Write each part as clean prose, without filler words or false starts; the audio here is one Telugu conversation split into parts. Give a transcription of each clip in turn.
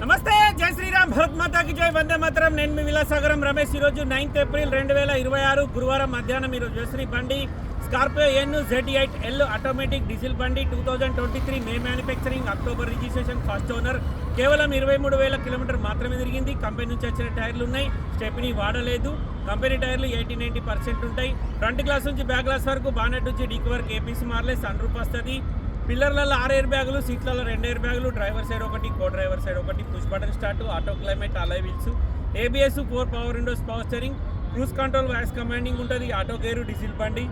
నమస్తే, జై శ్రీరామ్, భారత్ మాతాకి జై, వందే మాతరం. నేను మీ విలాసాగరం రమేష్. ఈరోజు 9th ఏప్రిల్ 2026 గురువారం మధ్యాహ్నం ఈరోజు జయశ్రీ బండి Scorpio N Z8L automatic diesel బండి 2023 మే manufacturing, October registration, first owner. కేవలం 23,000 కిలోమీటర్ మాత్రమే తిరిగింది. కంపెనీ నుంచి వచ్చిన టైర్లు ఉన్నాయి, స్టెప్ని వాడలేదు. కంపెనీ టైర్లు 80-90% ఉంటాయి. ఫ్రంట్ గ్లాస్ నుంచి బ్యాక్ గ్లాస్ వరకు, బానెట్ నుంచి డీక్ వరకు ఏపీసీ మారలే. సన్ రూఫ్ వస్తుంది. పిల్లర్లలో 6 ఎయిర్ బ్యాగులు, సీట్లలో 2 ఎయిర్ బ్యాగులు, డ్రైవర్ సైడ్ ఒకటి, కో డ్రైవర్ సైడ్ ఒకటి, push button start, auto climate, అలై wheels, ABS, 4 power Windows, power steering, cruise control, voice commanding ఉంటుంది. ఆటో గేరు, డీజిల్ బండి.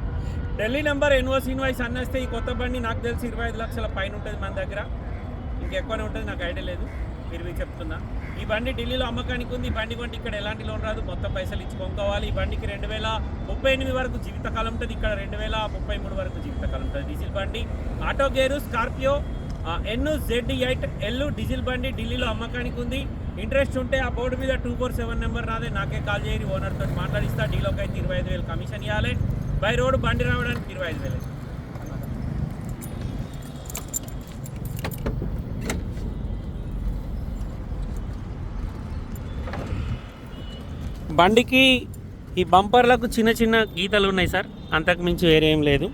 ఢిల్లీ నెంబర్, ఎన్ఓసి ఇన్వాయిస్ అన్నేస్తే ఈ కొత్త బండి నాకు తెలిసి 25 లక్షల పైన ఉంటుంది మన దగ్గర. ఇంకెక్కువనే ఉంటుంది, నాకు ఐడియా లేదు, మీరు చెప్తున్నా. ఈ బండి ఢిల్లీలో అమ్మకానికి ఉంది. ఈ బండి కొంటే ఇక్కడ ఎలాంటి లోన్ రాదు, మొత్తం పైసలు ఇచ్చి కొనుక్కోవాలి. ఈ బండికి 2038 వరకు జీవితకాలం ఉంటుంది, ఇక్కడ 2033 వరకు జీవితకాలం ఉంటుంది. డీజిల్ బండి, auto gear, Scorpio N Z8L diesel బండి ఢిల్లీలో అమ్మకానికి ఉంది. ఇంట్రెస్ట్ ఉంటే ఆ బోర్డు మీద 247 నెంబర్ రాదే, నాకే కాల్ చేయరు, ఓనర్తో మాట్లాడిస్తా. డీలోకి అయితే 25,000 కమిషన్ ఇవ్వాలి. బై రోడ్ బండి రావడానికి 25,000. బండికి ఈ బంపర్లకు చిన్న చిన్న గీతలు ఉన్నాయి సార్, అంతకు మించి వేరే ఏం లేదు.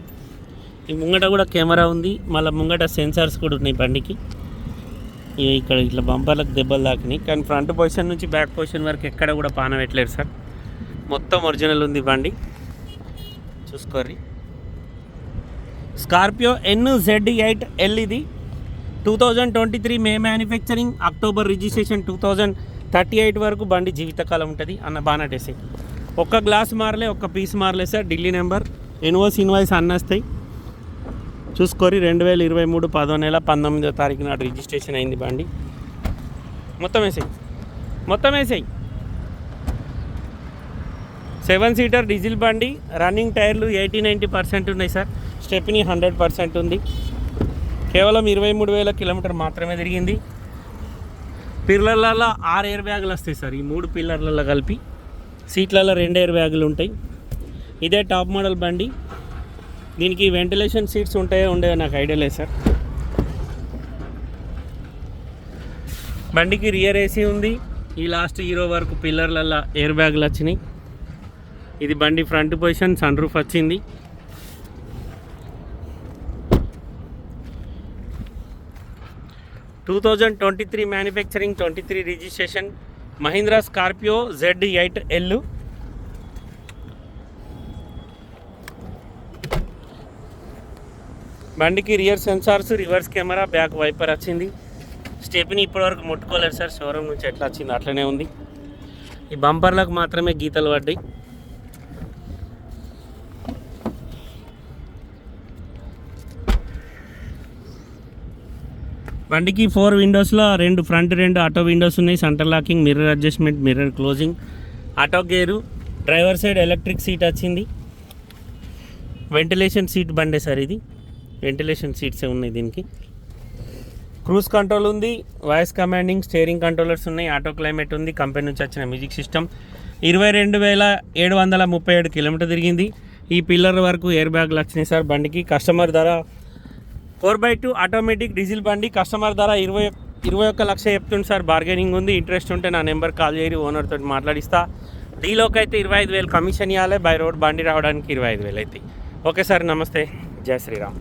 ఈ ముంగట కూడా కెమెరా ఉంది, మళ్ళీ ముంగట సెన్సార్స్ కూడా ఉన్నాయి బండికి. ఇక్కడ ఇట్లా బంపర్లకు దెబ్బలు తాకినాయి, కానీ ఫ్రంట్ పొజిషన్ నుంచి బ్యాక్ పొజిషన్ వరకు ఎక్కడ కూడా పాన పెట్టలేదు సార్. మొత్తం ఒరిజినల్ ఉంది బండి, చూసుకోర్రి. స్కార్పియో ఎన్ Z8L ఇది 2023 మే మ్యానుఫ్యాక్చరింగ్, అక్టోబర్ రిజిస్ట్రేషన్, 2038 వరకు బండి జీవితకాలం ఉంటుంది. అన్న బానటేసి ఒక్క గ్లాస్ మారలే, ఒక్క పీస్ మారలే sir. Delhi number, NOC invoice అన్నస్తాయి, చూసుకోరి. 2023 10వ నెల 19వ తారీఖు నాడు రిజిస్ట్రేషన్ అయింది బండి. మొత్తం వేసాయి 7 సీటర్ డీజిల్ బండి. రన్నింగ్ టైర్లు 80-90% ఉన్నాయి సార్. స్టెప్ని 100% ఉంది. కేవలం 23,000 కిలోమీటర్ మాత్రమే తిరిగింది. పిల్లర్లలో 6 ఎయిర్ బ్యాగులు వస్తాయి సార్, ఈ 3 పిల్లర్లలో కలిపి. సీట్లలో 2 ఎయిర్ బ్యాగులు ఉంటాయి. ఇదే టాప్ మోడల్ బండి. దీనికి వెంటిలేషన్ సీట్స్ ఉంటాయో ఉండేవో నాకు ఐడియా లేదు సార్. బండికి రియర్ ఏసీ ఉంది. ఈ లాస్ట్ హీరో వరకు పిల్లర్లలో ఎయిర్ బ్యాగులు వచ్చినాయి. ఇది బండి ఫ్రంట్ పొజిషన్, సన్ రూఫ్ వచ్చింది. Two 2023 manufacturing, 23 registration, Mahindra Scorpio Z8L. బండికి rear sensors, reverse camera, back wiper వచ్చింది. స్టెప్ని ఇప్పటివరకు ముట్టుకోలేదు సార్, షోరూమ్ నుంచి ఎట్లా వచ్చింది అట్లనే ఉంది. ఈ బంపర్లకు మాత్రమే గీతలు పడ్డాయి. బండికి 4 విండోస్లో 2 ఫ్రంట్, 2 ఆటో విండోస్ ఉన్నాయి. Centre locking, mirror adjustment, mirror closing, auto gear, driver side electric seat వచ్చింది. వెంటిలేషన్ సీట్ బండే సార్ ఇది, వెంటిలేషన్ సీట్సే ఉన్నాయి దీనికి. క్రూజ్ కంట్రోల్ ఉంది, వాయిస్ కమాండింగ్, స్టీరింగ్ కంట్రోలర్స్ ఉన్నాయి, ఆటో క్లైమేట్ ఉంది. కంపెనీ నుంచి వచ్చిన మ్యూజిక్ సిస్టమ్. 22,737 కిలోమీటర్ తిరిగింది. ఈ పిల్లర్ వరకు ఎయిర్ బ్యాగ్లు వచ్చినాయి సార్ బండికి. కస్టమర్ ధర 4x2 ఆటోమేటిక్ డీజిల్ బండి. కస్టమర్ ధర 21 లక్ష చెప్తుంది సార్. బార్గెనింగ్ ఉంది. ఇంట్రెస్ట్ ఉంటే నా నెంబర్ కాల్ చేయరు, ఓనర్తో మాట్లాడిస్తా. డీలోకి అయితే 25,000 కమిషన్ ఇవ్వాలి. బై రోడ్ బండి రావడానికి 25,000 అవుతాయి. ఓకే సార్, నమస్తే, జై శ్రీరామ్.